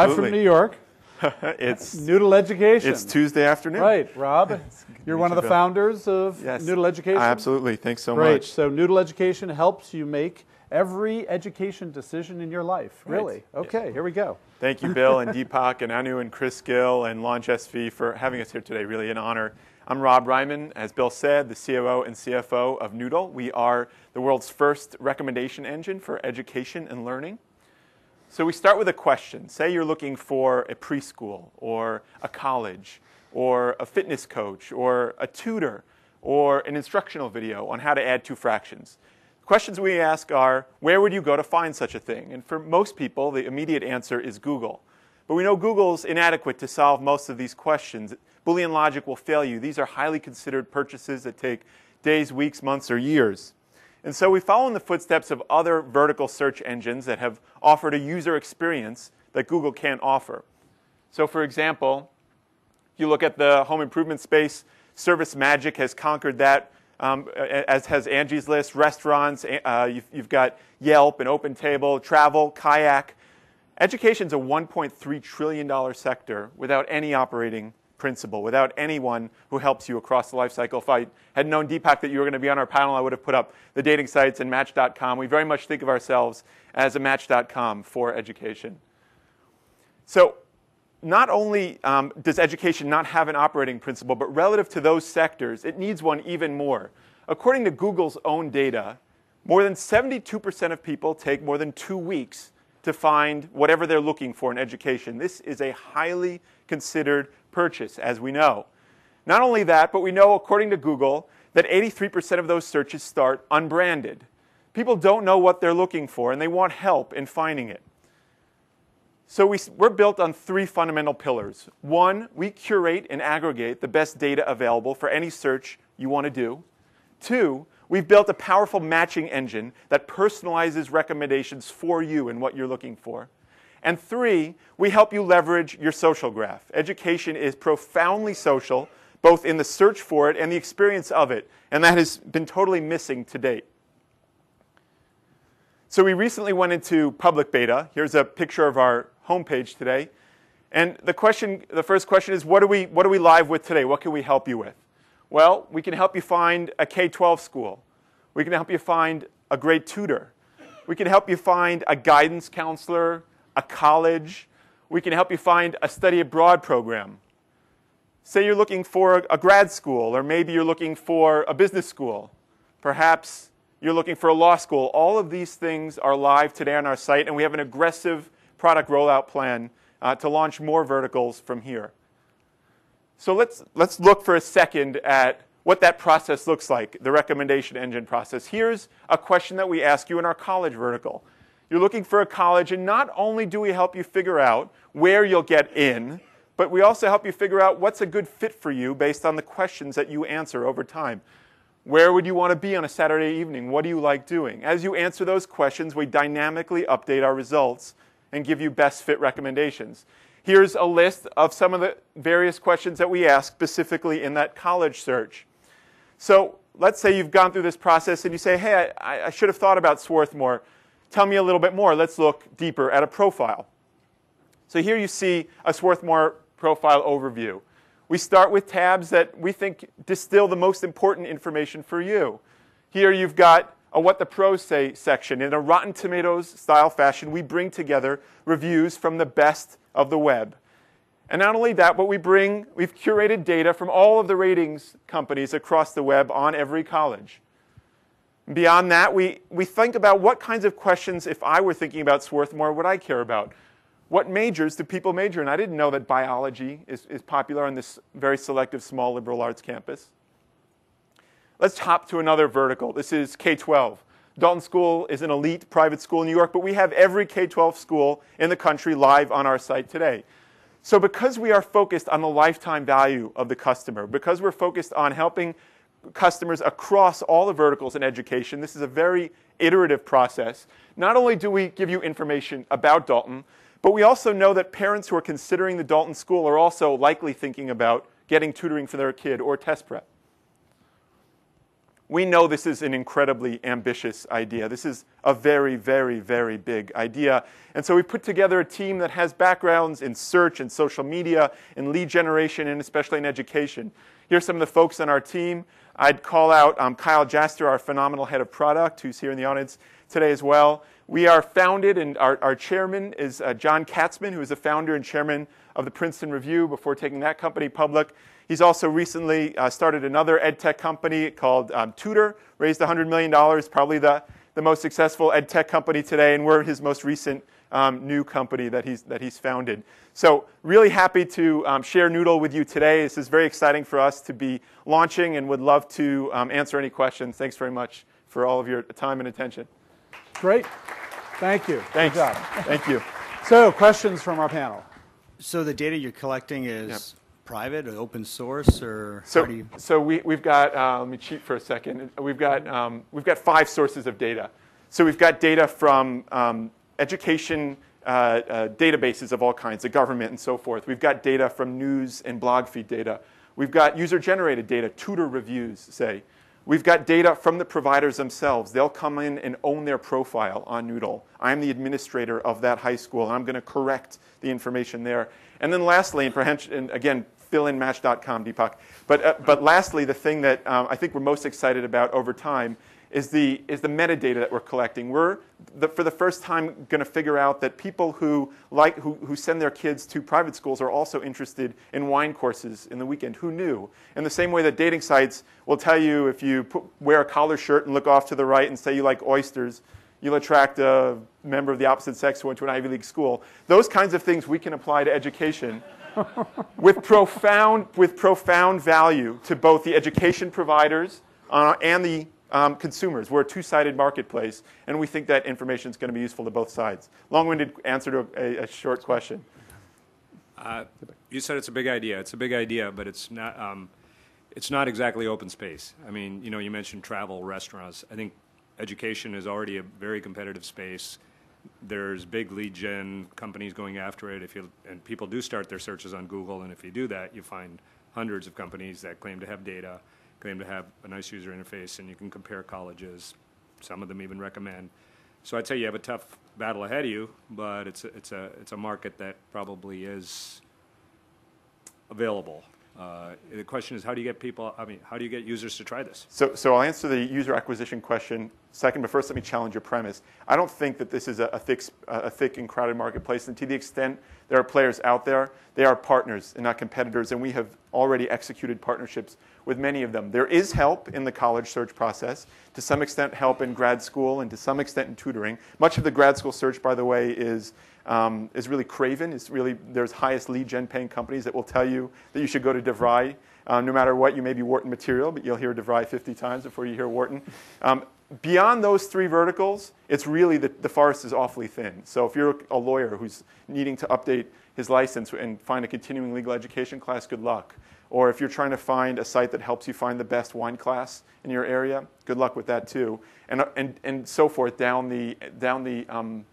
Live from New York. It's Noodle Education. It's Tuesday afternoon. Right, Rob. You're one of the founders of Noodle Education. Absolutely. Thanks so Great. much. So Noodle Education helps you make every education decision in your life. Really? Right. Okay, here we go. Thank you, Bill and Deepak and Anu and Chris Gill and Launch SV for having us here today. Really an honor. I'm Rob Ryman, as Bill said, the COO and CFO of Noodle. We are the world's first recommendation engine for education and learning. So we start with a question. Say you're looking for a preschool or a college or a fitness coach or a tutor or an instructional video on how to add two fractions. Questions we ask are, where would you go to find such a thing? And for most people, the immediate answer is Google. But we know Google's inadequate to solve most of these questions. Boolean logic will fail you. These are highly considered purchases that take days, weeks, months, or years. And so we follow in the footsteps of other vertical search engines that have offered a user experience that Google can't offer. So for example, you look at the home improvement space, Service Magic has conquered that, as has Angie's List, restaurants, you've got Yelp and OpenTable, travel, kayak. Education's a $1.3 trillion sector without any operating principle, without anyone who helps you across the life cycle. If I had known, Deepak, that you were going to be on our panel, I would have put up the dating sites and Match.com. We very much think of ourselves as a Match.com for education. So not only does education not have an operating principle, but relative to those sectors, it needs one even more. According to Google's own data, more than 72% of people take more than 2 weeks to find whatever they're looking for in education. This is a highly considered purchase, as we know. Not only that, but we know, according to Google, that 83% of those searches start unbranded. People don't know what they're looking for, and they want help in finding it. So we're built on three fundamental pillars. One, we curate and aggregate the best data available for any search you want to do. Two, we've built a powerful matching engine that personalizes recommendations for you and what you're looking for. And three, we help you leverage your social graph. Education is profoundly social, both in the search for it and the experience of it. And that has been totally missing to date. So we recently went into public beta. Here's a picture of our homepage today. And the first question is, what are we live with today? What can we help you with? Well, we can help you find a K-12 school. We can help you find a great tutor. We can help you find a guidance counselor, a college. We can help you find a study abroad program. Say you're looking for a grad school, or maybe you're looking for a business school. Perhaps you're looking for a law school. All of these things are live today on our site, and we have an aggressive product rollout plan to launch more verticals from here. So let's look for a second at what that process looks like, the recommendation engine process. Here's a question that we ask you in our college vertical. You're looking for a college, and not only do we help you figure out where you'll get in, but we also help you figure out what's a good fit for you based on the questions that you answer over time. Where would you want to be on a Saturday evening? What do you like doing? As you answer those questions, we dynamically update our results and give you best fit recommendations. Here's a list of some of the various questions that we ask specifically in that college search. So let's say you've gone through this process and you say, hey, I should have thought about Swarthmore. Tell me a little bit more. Let's look deeper at a profile. So here you see a Swarthmore profile overview. We start with tabs that we think distill the most important information for you. Here you've got a What the Pros Say section. In a Rotten Tomatoes style fashion, we bring together reviews from the best of the web. And not only that, but we've curated data from all of the ratings companies across the web on every college. Beyond that, we think about what kinds of questions, if I were thinking about Swarthmore, would I care about? What majors do people major in? I didn't know that biology is popular on this very selective small liberal arts campus. Let's hop to another vertical. This is K-12. Dalton School is an elite private school in New York, but we have every K-12 school in the country live on our site today. So because we are focused on the lifetime value of the customer, because we're focused on helping customers across all the verticals in education, this is a very iterative process. Not only do we give you information about Dalton, but we also know that parents who are considering the Dalton School are also likely thinking about getting tutoring for their kid or test prep. we know this is an incredibly ambitious idea. This is a very, very, very big idea. And so we put together a team that has backgrounds in search and social media, in lead generation, and especially in education. Here's some of the folks on our team. I'd call out Kyle Jaster, our phenomenal head of product, who's here in the audience today as well. We are founded, and our chairman is John Katzman, who is the founder and chairman of the Princeton Review before taking that company public. He's also recently started another ed tech company called Tutor, raised $100 million, probably the most successful ed tech company today, and we're his most recent new company that he's founded. So really happy to share Noodle with you today. This is very exciting for us to be launching, and would love to answer any questions. Thanks very much for all of your time and attention. Great. Thank you. Thanks. Good job. Thank you. So questions from our panel. So the data you're collecting is private or open source, or how do you? So we've got, let me cheat for a second. We've got 5 sources of data. So we've got data from education databases of all kinds, the government and so forth. We've got data from news and blog feed data. We've got user-generated data, tutor reviews, say. We've got data from the providers themselves. They'll come in and own their profile on Noodle. I'm the administrator of that high school, and I'm going to correct the information there. And then lastly, and again, fill in match.com, Deepak. But lastly, the thing that I think we're most excited about over time is the metadata that we're collecting. We're, for the first time, going to figure out that people who send their kids to private schools are also interested in wine courses in the weekend. Who knew? In the same way that dating sites will tell you if you wear a collar shirt and look off to the right and say you like oysters, you'll attract a member of the opposite sex who went to an Ivy League school. Those kinds of things we can apply to education with profound value to both the education providers and the consumers. We're a two-sided marketplace, and we think that information is going to be useful to both sides. Long-winded answer to a short question. You said it's a big idea. It's a big idea, but it's not exactly open space. I mean, you mentioned travel, restaurants. I think education is already a very competitive space. There's big lead gen companies going after it. And people do start their searches on Google, and if you do that, you find hundreds of companies that claim to have data, claim to have a nice user interface, and you can compare colleges. Some of them even recommend. So I'd say you have a tough battle ahead of you, but it's a market that probably is available. The question is, how do you get users to try this? So I'll answer the user acquisition question second, but first let me challenge your premise. I don't think that this is a thick and crowded marketplace, and to the extent there are players out there, they are partners and not competitors, and we have already executed partnerships with many of them. There is help in the college search process, to some extent help in grad school, and to some extent in tutoring. Much of the grad school search, by the way, is really craven. There's highest lead gen paying companies that will tell you that you should go to DeVry. No matter what, you may be Wharton material, but you'll hear DeVry 50 times before you hear Wharton. Beyond those 3 verticals, it's really the forest is awfully thin. So if you're a lawyer who's needing to update his license and find a continuing legal education class, good luck. Or if you're trying to find a site that helps you find the best wine class in your area, good luck with that too, and so forth down the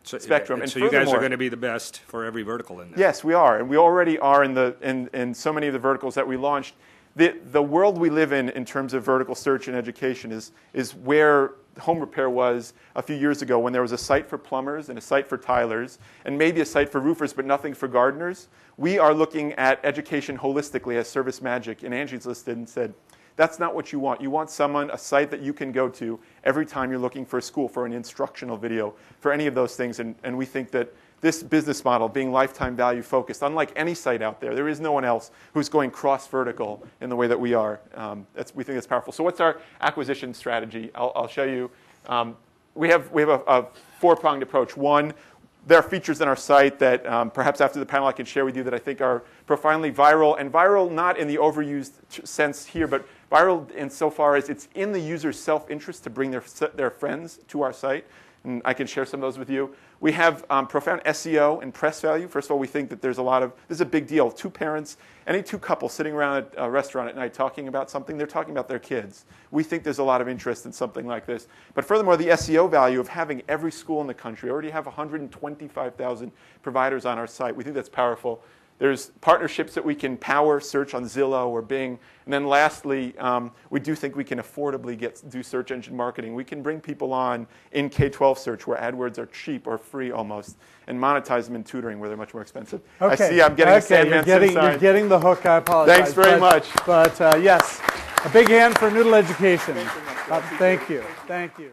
spectrum. And so you guys are going to be the best for every vertical in there. Yes, we are, and we already are in so many of the verticals that we launched. The world we live in terms of vertical search and education is where home repair was a few years ago, when there was a site for plumbers and a site for tilers and maybe a site for roofers but nothing for gardeners. We are looking at education holistically as Service Magic, and Angie's listed and said, that's not what you want. You want a site that you can go to every time you're looking for a school, for an instructional video, for any of those things, and we think that this business model, being lifetime value focused, unlike any site out there is no one else who's going cross-vertical in the way that we are. We think that's powerful. So what's our acquisition strategy? I'll show you. We have a 4-pronged approach. One, there are features in our site that perhaps after the panel I can share with you that I think are profoundly viral, and viral not in the overused sense here, but viral insofar as it's in the user's self-interest to bring their friends to our site. And I can share some of those with you. We have profound SEO and press value. First of all, we think that this is a big deal. 2 parents, any 2 couples sitting around at a restaurant at night talking about something, they're talking about their kids. We think there's a lot of interest in something like this. But furthermore, the SEO value of having every school in the country, we already have 125,000 providers on our site. We think that's powerful. There's partnerships that we can power search on Zillow or Bing. And then lastly, we do think we can affordably do search engine marketing. We can bring people on in K-12 search where AdWords are cheap or free almost, and monetize them in tutoring where they're much more expensive. Okay. I see I'm getting a Sandman you're getting the hook. I apologize. Thanks very much. But yes, a big hand for Noodle Education. Thank you. Thank you.